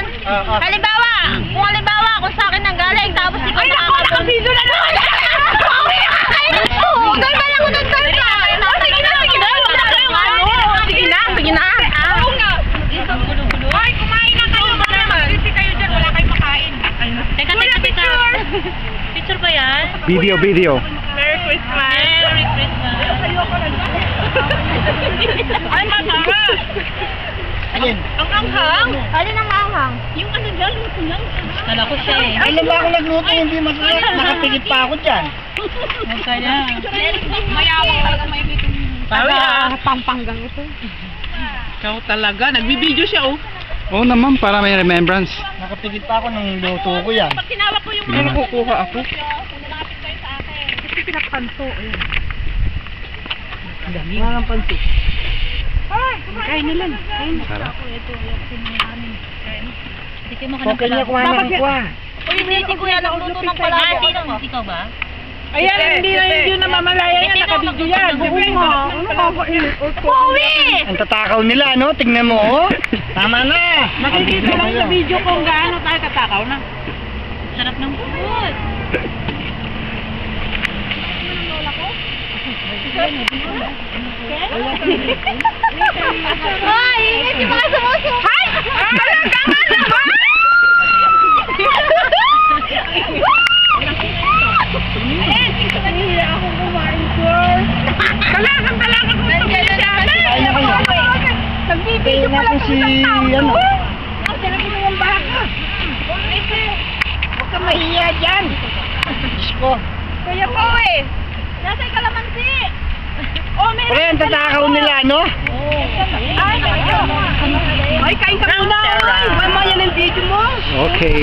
yan. Halimbawa, kung sa akin nang galing, tapos ikaw nakakapag-video na naman. Doon ba lang ako doon, sir? Sige na. Oo nga. Ay, kumain na kayo. Kasi kayo dyan, wala kayong makain. Teka. Picture ba yan? Video. Merry Christmas. Ayoko na dyan. Ay, masarap. Alin? Ang anghang? Alin ang anghang? Yung ano dyan, luto lang. Kala ko siya eh. Alam ba ako nagluto, hindi masarap. Nakapigit pa ako dyan. Kaya. Mayawang talaga may dito. Pampanggang ito. Ikaw talaga. Nagbibideo siya, oh. Oo naman, para may remembrance. Nakapigit pa ako nung luto ko yan. Pag tinawag ko yung Ano kukuha ako? lumapit kayo sa akin. Kasi pinakpanto. Ayan. Wala ng pansit. Kain nila. Sarap. Okay niya kuha ng kuha. Uy, hindi kuya nagluto ng palagi. Ikaw ba? Ayan, hindi na mamamalaya yan. Nakabidyo yan. Oo nga. Ano nakakainit? Uwi! Ang tatakaw nila, no? Tingnan mo, oh. Tama na. Makikita lang sa video kung gaano tayo tatakaw na. Sarap ng food. Ay, ingat yung mga sumuso. Ay! Talaga nga naman! Talagang kung tumili sa amin. Kaya na kayo. Nagbibidyo Kaya na si, ano? Ang talaga mo yung baka. Huwag ka mahiya dyan. Diyos ko. Kuya po eh. Nasa kalamansi. Oh, meron. Pre, ang tatakaw nila, no? Ay, Ay, kain ka muna. Mamaya ng video mo. Okay.